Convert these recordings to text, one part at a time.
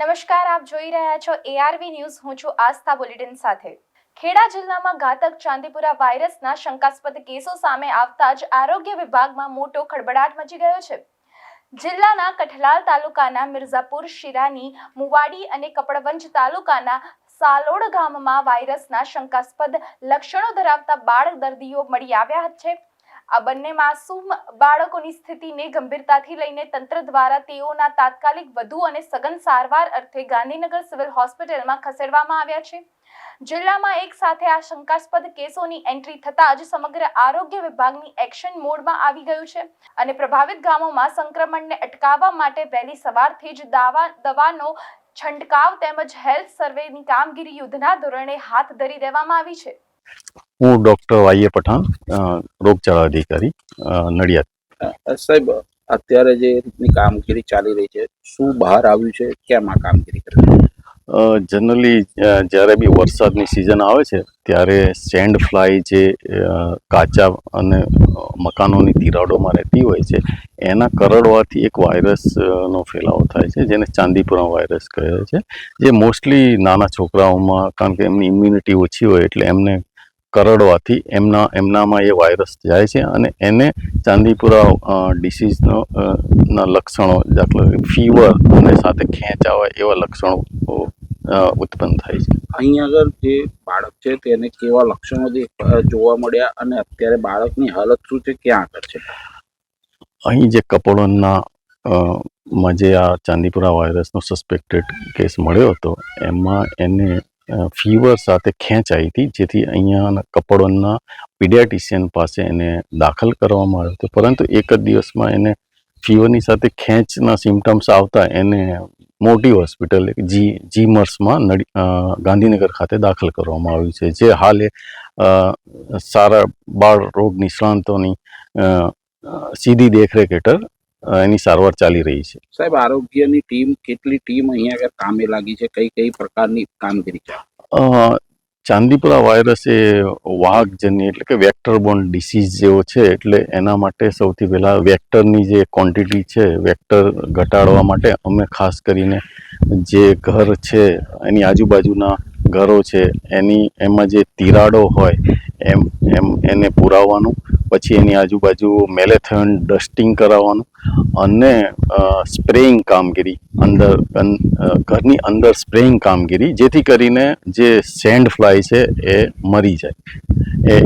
નમસ્કાર, આપ જોઈ રહ્યા છો ARV ન્યૂઝ. હું છું આસ્થા બુલેટિન સાથે. ખેડા જિલ્લામાં ઘાતક ચાંદીપુરા વાયરસના શંકાસ્પદ કેસો સામે આવતા જ આરોગ્ય વિભાગમાં મોટો ખળબળાટ મચી ગયો છે. જિલ્લાના કઠલાલ તાલુકાના મિર્ઝાપુર, શિરાની, મુવાડી અને કપડવંજ તાલુકાના સાલોડ ગામમાં વાયરસના શંકાસ્પદ લક્ષણો ધરાવતા બાળ દર્દીઓ મળી આવ્યા છે. આ બંને માસૂમ બાળકોની સ્થિતિને ગંભીરતાથી લઈને તંત્ર દ્વારા તેઓના તાત્કાલિક વધુ અને સઘન સારવાર અર્થે ગાંધીનગર સિવિલ હોસ્પિટલમાં ખસેડવામાં આવ્યા છે. જિલ્લામાં એક સાથે આ શંકાસ્પદ કેસોની એન્ટ્રી થતાં જ સમગ્ર આરોગ્ય વિભાગની એક્શન મોડમાં આવી ગયું છે અને પ્રભાવિત ગામોમાં સંક્રમણને અટકાવવા માટે વહેલી સવારથી જ દવાનો છંટકાવ તેમજ હેલ્થ સર્વેની કામગીરી યુદ્ધના ધોરણે હાથ ધરી દેવામાં આવી છે. હું ડોક્ટર વાય પઠાણ, રોગચાળા અધિકારી, નડિયાદ. સાહેબ, અત્યારે જે રીતની કામગીરી ચાલી રહી છે, શું બહાર આવ્યું છે, કેમ આ કામગીરી કરી? જનરલી જ્યારે બી વરસાદની સિઝન આવે છે ત્યારે સેન્ડ ફ્લાય જે કાચા અને મકાનોની તિરાડોમાં રહેતી હોય છે એના કરડવાથી એક વાયરસનો ફેલાવો થાય છે, જેને ચાંદીપુરા વાયરસ કહે છે, જે મોસ્ટલી નાના છોકરાઓમાં, કારણ કે એમની ઇમ્યુનિટી ઓછી હોય એટલે એમને કરડવાથી એમનામાં એ વાયરસ જાય છે અને એને ચાંદીપુરા ડિસીઝનો ના લક્ષણો, દાખલા ફીવર અને સાથે ખેંચાવા એવા લક્ષણો ઉત્પન્ન થાય છે. અહીં આગળ જે બાળક છે તેને કેવા લક્ષણો જોવા મળ્યા અને અત્યારે બાળકની હાલત શું છે, ક્યાં આગળ છે? અહીં જે કપડવંજના માં જે આ ચાંદીપુરા વાયરસનો સસ્પેક્ટેડ કેસ મળ્યો હતો એમાં એને ફીવર સાથે ખેંચ આવી હતી, જેથી અહીંયા કપડવંજના પીડિયાટિશિયન પાસે એને દાખલ કરવામાં આવ્યો હતો, પરંતુ એક જ દિવસમાં એને ફીવરની સાથે ખેંચના સિમ્ટમ્સ આવતા એને મોટી હોસ્પિટલ જીમર્સમાં ગાંધીનગર ખાતે દાખલ કરવામાં આવ્યું છે, જે હાલે સારા બાળ રોગ નિષ્ણાંતોની સીધી દેખરેખ હેઠળ એની સારવાર ચાલી રહી છે. સાહેબ, આરોગ્યની ટીમ, કેટલી ટીમ અહીંયા આગળ કામે લાગી છે, કઈ પ્રકારની કામગીરી છે? ચાંદીપુરા વાયરસ એ વાહકજન્ય એટલે કે વેક્ટર બોર્ન ડિસીઝ જેવો છે, એટલે એના માટે સૌથી પહેલાં વેક્ટરની જે ક્વોન્ટિટી છે, વેક્ટર ઘટાડવા માટે અમે ખાસ કરીને જે ઘર છે એની આજુબાજુના ઘરો છે એમાં જે તિરાડો હોય એને પુરાવવાનું, પછી એની આજુબાજુ મેલેથોન ડસ્ટિંગ કરાવવાનું અને સ્પ્રેઇંગ કામગીરી ઘરની અંદર સ્પ્રેઇંગ કામગીરી, જેથી કરીને જે સેન્ડ ફ્લાય છે એ મરી જાય,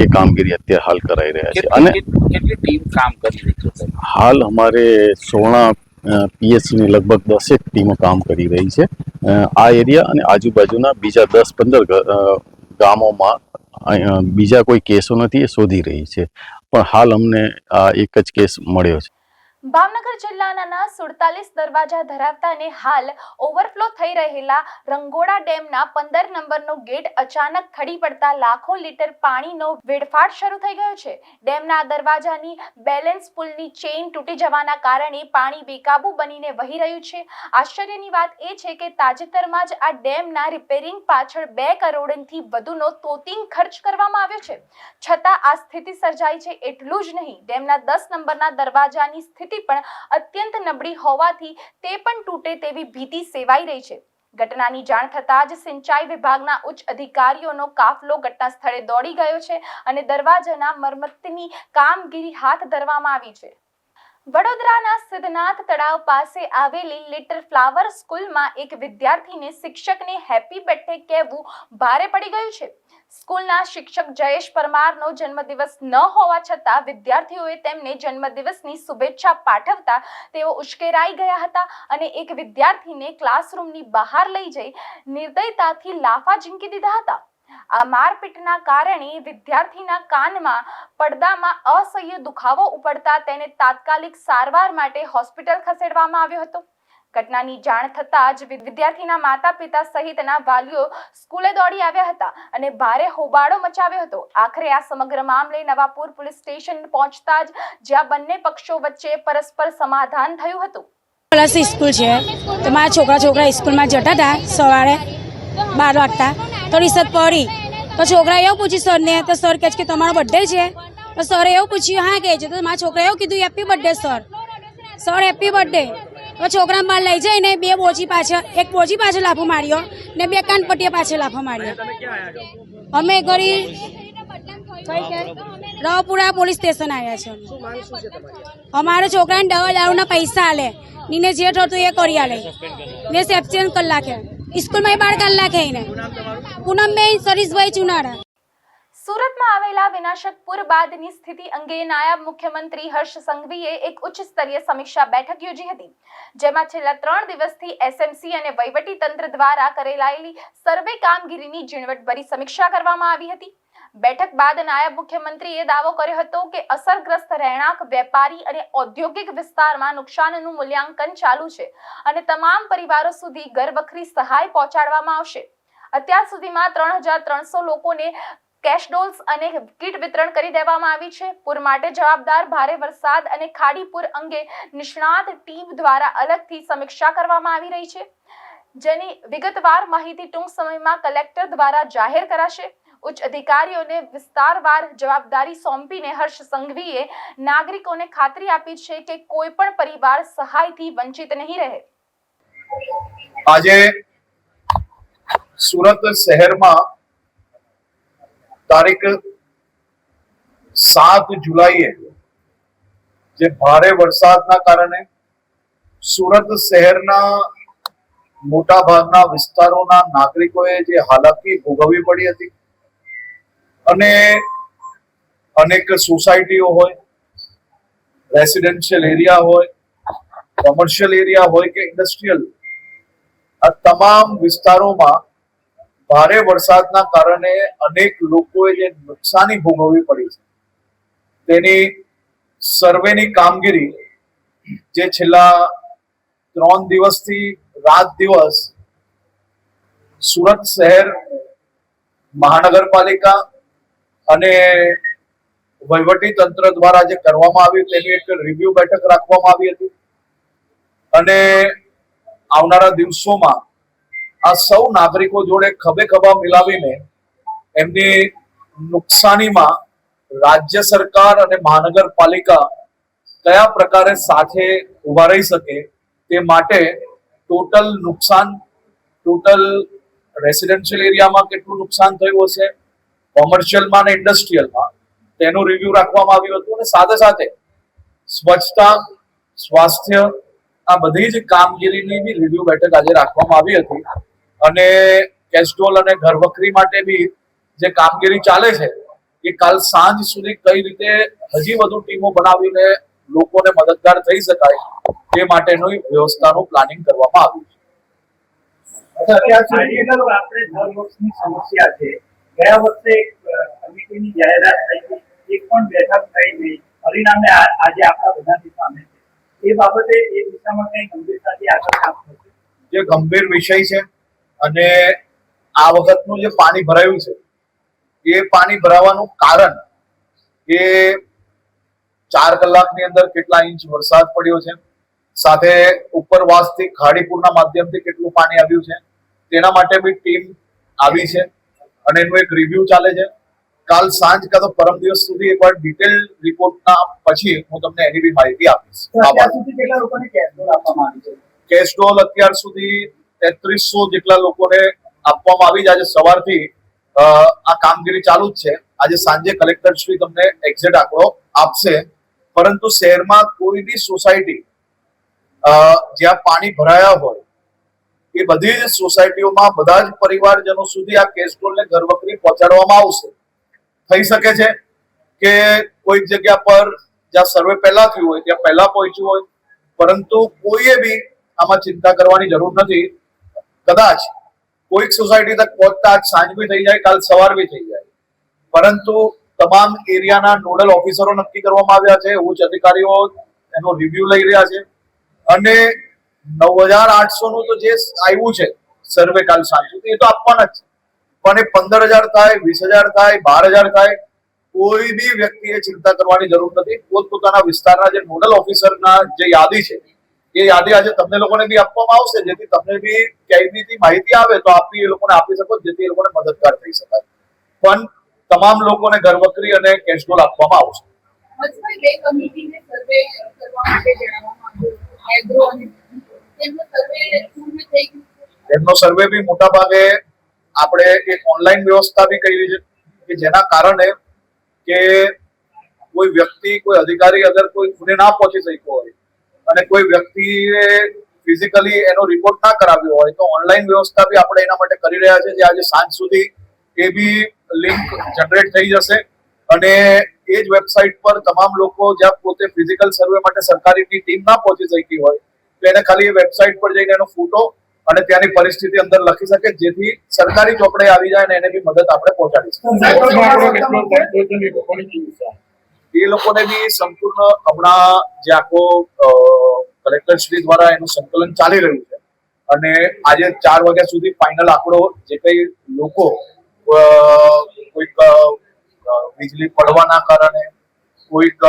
એ કામગીરી અત્યારે હાલ કરાઈ રહ્યા છે. અને કેટલી ટીમ કામ કરી રહી છે? હાલ અમારે 16 PHCની લગભગ 10 ટીમો કામ કરી રહી છે આ એરિયા અને આજુબાજુના બીજા 10-15 ગામોમાં. બીજા કોઈ કેસો નથી એ શોધી રહી છે, પણ હાલ અમને આ એક જ કેસ મળ્યો છે. ભાવનગર જિલ્લાના 47 દરવાજા ધરાવતા અને હાલ ઓવરફ્લો થઈ રહેલા રંગોળા ડેમના 15 નંબરનો ગેટ અચાનક ખડી પડતા લાખો લીટર પાણીનો વેડફાટ શરૂ થઈ ગયો છે. ડેમના દરવાજાની બેલેન્સ પુલની ચેઇન તૂટી જવાના કારણે પાણી બેકાબુ બનીને વહી રહ્યું છે. આશ્ચર્યની વાત એ છે કે તાજેતરમાં જ આ ડેમના રિપેરિંગ પાછળ 2 કરોડથી વધુનો તોતિંગ ખર્ચ કરવામાં આવ્યો છે, છતાં આ સ્થિતિ સર્જાઈ છે. એટલું જ નહીં, ડેમના 10 નંબરના દરવાજાની સ્થિતિ પણ અત્યંત નબળી હોવાથી તે પણ તૂટે તેવી ભીતિ સેવાઈ રહી છે. ઘટનાની જાણ થતાં જ સિંચાઈ વિભાગના ઉચ્ચ અધિકારીઓનો કાફલો ઘટના સ્થળે દોડી ગયો છે અને દરવાજાના મરમ્મતની કામગીરી હાથ ધરવામાં આવી છે. વડોદરાના સિદ્ધનાથ તળાવ પાસે આવેલી લિટલ ફ્લાવર સ્કૂલમાં એક વિદ્યાર્થીને શિક્ષકને હેપી બર્થડે કહેવું ભારે પડી ગયું છે. સ્કૂલના શિક્ષક જયેશ પરમારનો જન્મદિવસ ન હોવા છતાં વિદ્યાર્થીઓએ તેમને જન્મદિવસની શુભેચ્છા પાઠવતા તેઓ ઉશ્કેરાઈ ગયા હતા અને એક વિદ્યાર્થીને ક્લાસરૂમની બહાર લઈ જઈ નિર્દયતાથી લાફા ઝીંકી દીધા હતા. આ મારપીટના કારણે વિદ્યાર્થીના કાનમાં પડદામાં અસહ્ય દુખાવો ઉપડતા તેને તાત્કાલિક સારવાર માટે હોસ્પિટલ ખસેડવામાં આવ્યો હતો. ઘટનાની જાણ થતાં જ વિદ્યાર્થીના માતા પિતા સહિતના વાલીઓ સ્કૂલે દોડી આવ્યા હતા અને ભારે હોબાળો મચાવ્યો હતો. આખરે આ સમગ્ર મામલે નવાપુર પોલીસ સ્ટેશન પહોંચતા જ જ્યાં બંને પક્ષો વચ્ચે પરસ્પર સમાધાન થયું હતું. સ્કૂલ છે તો મારા છોકરા સ્કૂલમાં જતા હતા સવારે 12 વાગતા, તો રિસર્ચ પડી તો છોકરા એવું પૂછ્યું સરને, તો સર કહે છે કે તમારો બર્થડે છે, તો સરે એવું પૂછ્યું હા કે છે, તો મારા છોકરા એવું કીધું happy birthday sir. Happy birthday હવે છોકરા બહાર લઈ જઈને બે બોજી પાછળ એક બોજી પાછળ લાફો માર્યો ને બે કાનપટ્ટીઓ પાછળ લાફો માર્યો. અમે ઘડી રાવપુરા પોલીસ સ્ટેશન આવ્યા છે. અમારા છોકરાને દવા દારૂના પૈસા આલે નીને જે થતું એ કરી આલે ને સેપ્શન કલાકે સ્કૂલમાં 12 કલાકે એને પૂનમબેન સરીશભાઈ ચુનારા. સુરતમાં આવેલા વિનાશક પૂર બાદની સ્થિતિ અંગે નાયબ મુખ્યમંત્રી હર્ષ સંઘવીએ એક ઉચ્ચ સ્તરીય સમીક્ષા બેઠક યોજી હતી, જેમાં છેલ્લા 3 દિવસથી એસએમસી અને વહીવટી તંત્ર દ્વારા કરેલાયેલી સર્વે કામગીરીની ઝીણવટભરી સમીક્ષા કરવામાં આવી હતી. બેઠક બાદ નાયબ મુખ્યમંત્રીએ દાવો કર્યો હતો કે અસરગ્રસ્ત રહેણાંક, વેપારી અને ઔદ્યોગિક વિસ્તારમાં નુકસાનનું મૂલ્યાંકન ચાલુ છે અને તમામ પરિવારો સુધી ઘરવખરી સહાય પહોંચાડવામાં આવશે. અત્યાર સુધીમાં 3300 લોકોને કેશ ડોલ્સ અને કીટ વિતરણ કરી દેવામાં આવી છે. પૂર માટે જવાબદાર ભારે વરસાદ અને ખાડી પૂર અંગે નિષ્ણાત ટીમ દ્વારા અલગથી સમીક્ષા કરવામાં આવી રહી છે, જેની વિગતવાર માહિતી ટૂંક સમયમાં કલેક્ટર દ્વારા જાહેર કરાશે. ઉચ્ચ અધિકારીઓને વિસ્તારવાર જવાબદારી સોંપીને હર્ષ સંઘવીએ નાગરિકોને ખાતરી આપી છે કે કોઈ પણ પરિવાર સહાયથી વંચિત નહીં રહે. આજે સુરત શહેરમાં તારીખ 7 જુલાઈએ જે ભારે વરસાદના કારણે સુરત શહેરના મોટા ભાગના વિસ્તારોના નાગરિકોએ જે હાલાકી ભોગવવી પડી હતી અને અનેક સોસાયટીઓ હોય, રેસિડેન્શિયલ એરિયા હોય, કોમર્શિયલ એરિયા હોય કે ઇન્ડસ્ટ્રીયલ, આ તમામ વિસ્તારોમાં ભારે વરસાદના કારણે અનેક લોકોએ જે નુકસાની ભોગવવી પડી છે તેની સર્વેની કામગીરી જે છેલ્લા 3 દિવસથી રાત દિવસ સુરત શહેર મહાનગરપાલિકા અને વહીવટી તંત્ર દ્વારા જે કરવામાં આવ્યું તેની એક રિવ્યુ બેઠક રાખવામાં આવી હતી અને આવનારા દિવસોમાં આ સૌ નાગરિકો જોડે ખભે ખભા મિલાવીને એમની નુકસાનીમાં રાજ્ય સરકાર અને મહાનગરપાલિકા કયા પ્રકારે સાથે ઉભા રહી શકે તે માટે ટોટલ નુકસાન, ટોટલ રેસિડેન્શિયલ એરિયામાં કેટલું નુકસાન થયું હશે, કોમર્શિયલમાં અને ઇન્ડસ્ટ્રીયલમાં તેનું રિવ્યુ રાખવામાં આવ્યું હતું અને સાથે સાથે સ્વચ્છતા, સ્વાસ્થ્ય, આ બધી જ કામગીરીની બી રિવ્યુ બેઠક આજે રાખવામાં આવી હતી અને કેસ્ટ્રોલ અને ઘરવખરી માટે બી જે કામગીરી ચાલે છે એ કાલ સાંજ સુધી કઈ રીતે હજી વધુ ટીમો બનાવીને લોકોને મદદગાર થઈ શકાય તે માટેની વ્યવસ્થાનું પ્લાનિંગ કરવામાં આવ્યું છે. અત્યાર સુધી આપણે દર વર્ષની સમસ્યા છે. ગયા વર્ષે કમિટીની જાહેરાત થઈ હતી, એક પણ બેઠક થઈ નહીં, પરિણામે આજે આપણા બધાની સામે છે. એ બાબતે એ દિશામાં કઈ ગંભીરતાથી આગળ કામ થશે. જે ગંભીર વિષય છે અને આ વખતનું જે પાણી ભરાયું છે એ પાણી ભરાવાનું કારણ એ 4 કલાકની અંદર કેટલા ઇંચ વરસાદ પડ્યો છે, સાથે ઉપરવાસથી ખાડીપુરના માધ્યમથી કેટલું પાણી આવ્યું છે તેના માટે બી ટીમ આવી છે અને એનું એક રિવ્યુ ચાલે છે. કાલ સાંજ કાં તો પરમ દિવસ સુધી એકવાર ડિટેલ રિપોર્ટના પછી હું તમને એની બી માહિતી આપીશ. અત્યાર સુધી કેટલા લોકોને કેશ ડોલ આપવામાં આવી છે? કેશ ડોલ અત્યાર સુધી 3300 જેટલા લોકોને આપવામાં આવી છે. આજે સવારથી આ કામગીરી ચાલુ જ છે. આજે સાંજે કલેક્ટર શ્રી તમને એક્ઝેક્ટ આંકડો આપશે, પરંતુ શહેરમાં કોઈ બી સોસાયટી જ્યાં પાણી ભરાયા હોય એ બધી જ સોસાયટીઓમાં બધા જ પરિવારજનો સુધી આ કેશ ડોલને ઘરવખરી પહોંચાડવામાં આવશે. થઈ શકે છે કે કોઈક જગ્યા પર જ્યાં સર્વે પહેલા થયું હોય ત્યાં પહેલા પહોંચ્યું હોય, પરંતુ કોઈએ બી આમાં ચિંતા કરવાની જરૂર નથી. કદાચ કોઈક સોસાયટી તક પહોંચતા આજ સાંજ બી થઈ જાય, કાલ સવાર બી થઈ જાય, પરંતુ તમામ એરિયાના નોડલ ઓફિસરો નક્કી કરવામાં આવ્યા છે, ઉચ્ચ અધિકારીઓ એનો રિવ્યુ લઈ રહ્યા છે અને 9800 નું તો જે આવ્યું છે સર્વે કાલ સાંજ સુધી એ તો આપવાના જ છે, પણ એ 15000 થાય, 20000 થાય, 12000 થાય, કોઈ બી વ્યક્તિએ ચિંતા કરવાની જરૂર નથી. પોતપોતાના વિસ્તારના જે નોડલ ઓફિસરના જે યાદી છે એ યાદી આજે તમને લોકોને બી આપવામાં આવશે, જેથી તમને બી ક્યાંયથી માહિતી આવે તો આપ બી એ લોકોને આપી શકો, જેથી એ લોકોને મદદગાર થઈ શકાય. પણ તમામ લોકોને ઘરવખરી અને કેશ ડોલ આપવામાં આવશે. એમનો સર્વે બી મોટા ભાગે આપણે એક ઓનલાઈન વ્યવસ્થા બી કરી છે કે જેના કારણે કે કોઈ વ્યક્તિ કોઈ અધિકારી અગર કોઈ ગુને ના પહોંચી શક્યો હોય અને કોઈ વ્યક્તિએ ફિઝિકલી એનો રિપોર્ટ ના કરાવ્યો હોય તો ઓનલાઈન વ્યવસ્થા બી આપણે એના માટે કરી રહ્યા છે જે આજે સાંજ સુધી એ બી લિંક જનરેટ થઈ જશે અને એ જ વેબસાઇટ પર તમામ લોકો જ્યાં પોતે ફિઝિકલ સર્વે માટે સરકારીની ટીમ ના પહોંચી શકી હોય તો એને ખાલી એ વેબસાઇટ પર જઈને એનો ફોટો અને ત્યાંની પરિસ્થિતિ અંદર લખી શકે જેથી સરકારી ચોપડે આવી જાય અને એને બી મદદ આપણે પહોંચાડી શકીએ એ લોકોને બી સંપૂર્ણ હમણાં જે આખો કલેક્ટર શ્રી દ્વારા એનું સંકલન ચાલી રહ્યું છે અને આજે 4 વાગ્યા સુધી ફાઇનલ આંકડો જે કઈ લોકો કોઈક વીજળી પડવાના કારણે કોઈક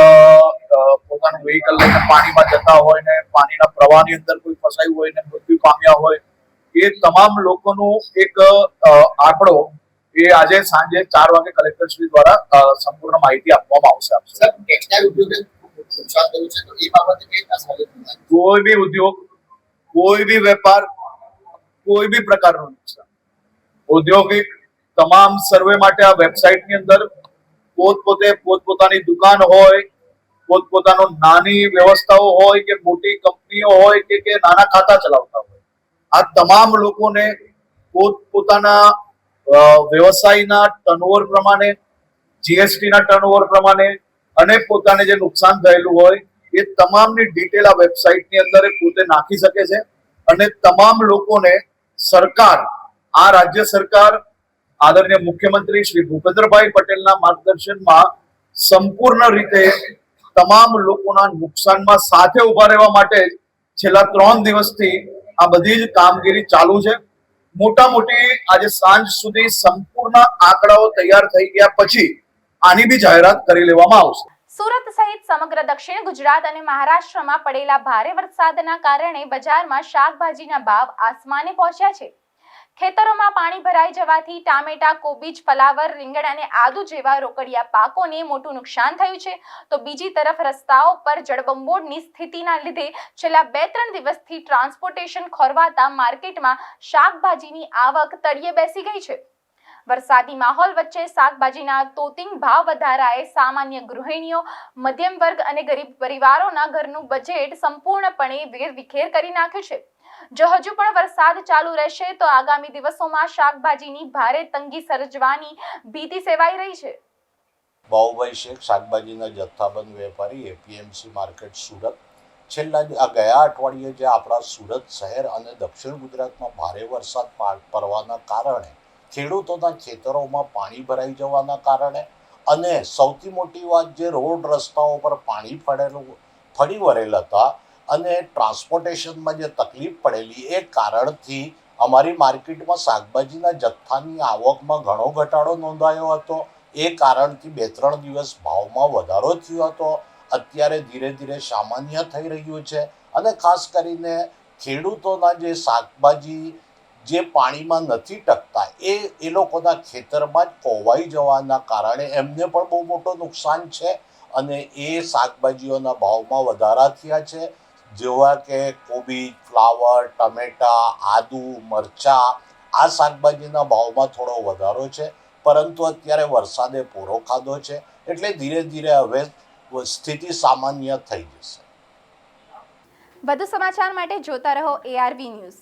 પોતાનું વ્હીકલ લઈને પાણીમાં જતા હોય ને પાણીના પ્રવાહની અંદર કોઈ ફસાયું હોય ને મૃત્યુ પામ્યા હોય એ તમામ લોકોનું એક આંકડો એ આજે સાંજે 4 વાગે કલેક્ટર શ્રી દ્વારા સંપૂર્ણ માહિતી આપવામાં આવશે. કોઈ બી ઉદ્યોગ કોઈ બી વેપાર કોઈ બી પ્રકારનું નુકસાન ઔદ્યોગિક તમામ સર્વે માટે આ વેબસાઇટની અંદર પોતપોતાની દુકાન હોય પોતપોતાનો નાની વ્યવસ્થાઓ હોય કે મોટી કંપનીઓ હોય કે નાના ખાતા ચલાવતા હોય આ તમામ લોકોને પોતાના વ્યવસાયના ટર્નઓવર પ્રમાણે જીએસટી ના ટર્નઓવર પ્રમાણે અને પોતાને જે નુકસાન થયેલું હોય એ તમામની ડિટેલ આ વેબસાઇટની અંદર પોતે નાખી શકે છે અને તમામ લોકોને સરકાર આ રાજ્ય સરકાર આદરણીય મુખ્યમંત્રી શ્રી ભૂપેન્દ્રભાઈ પટેલના માર્ગદર્શનમાં સંપૂર્ણ રીતે તમામ લોકોના નુકસાનમાં સાથે ઉભા રહેવા માટે છેલ્લા 3 દિવસથી આ બધી જ કામગીરી ચાલુ છે. મોટા મોટી આજે સાંજ સુધી સંપૂર્ણ આંકડાઓ તૈયાર થઈ ગયા પછી આની બી જાહેરાત કરી લેવામાં આવશે. સુરત સહિત સમગ્ર દક્ષિણ ગુજરાત અને મહારાષ્ટ્રમાં પડેલા ભારે વરસાદના કારણે બજારમાં શાકભાજીના ભાવ આસમાને પહોંચ્યા છે. ખેતરોમાં પાણી ભરાઈ જવાથી ટામેટા, કોબીજ, ફલાવર, રીંગણ અને આદુ જેવા રોકડિયા પાકોને મોટું નુકસાન થયું છે તો બીજી તરફ રસ્તાઓ પર જળબંબોળની સ્થિતિના લીધે છેલ્લા 2-3 દિવસથી ટ્રાન્સપોર્ટેશન ખોરવાતા માર્કેટમાં શાકભાજીની આવક તળિયે બેસી ગઈ છે. વરસાદી માહોલ વચ્ચે શાકભાજીના તોતિંગ ભાવ વધારાએ સામાન્ય ગૃહિણીઓ, મધ્યમ વર્ગ અને ગરીબ પરિવારોના ઘરનું બજેટ સંપૂર્ણપણે વેરવિખેર કરી નાખ્યું છે. જો હજુ પણ વરસાદ ચાલુ રહેશે તો આગામી દિવસોમાં શાકભાજીની ભારે તંગી સર્જવાની ભીતિ સેવાઈ રહી છે. બાઉભાઈ શેખ, શાકભાજીના જથ્થાબંધ વેપારી, એપીએમસી માર્કેટ, સુરત. ગયા અઠવાડિયે જે આપણા સુરત શહેર અને દક્ષિણ ગુજરાતમાં ભારે વરસાદ પડવાના કારણે ખેડૂતોના ખેતરોમાં પાણી ભરાઈ જવાના કારણે અને સૌથી મોટી વાત જે રોડ રસ્તાઓ પર પાણી ફરી વળેલ હતા અને ટ્રાન્સપોર્ટેશનમાં જે તકલીફ પડેલી એ કારણથી અમારી માર્કેટમાં શાકભાજીના જથ્થાની આવકમાં ઘણો ઘટાડો નોંધાયો હતો. એ કારણથી 2-3 દિવસ ભાવમાં વધારો થયો હતો. અત્યારે ધીરે ધીરે સામાન્ય થઈ રહ્યું છે અને ખાસ કરીને ખેડૂતોના જે શાકભાજી જે પાણીમાં નથી ટકતા એ લોકોના ખેતરમાં જ કોવાઈ જવાના કારણે એમને પણ બહુ મોટો નુકસાન છે અને એ શાકભાજીઓના ભાવમાં વધારા થયા છે. જેવા કે કોબીજ, ફ્લાવર, ટમેટા, આદુ, મરચાં આ શાકભાજીના ભાવમાં થોડો વધારો છે પરંતુ અત્યારે વરસાદે પૂરો ખાધો છે એટલે ધીરે ધીરે હવે સ્થિતિ સામાન્ય થઈ જશે. વધુ સમાચાર માટે જોતા રહો ARV ન્યૂઝ.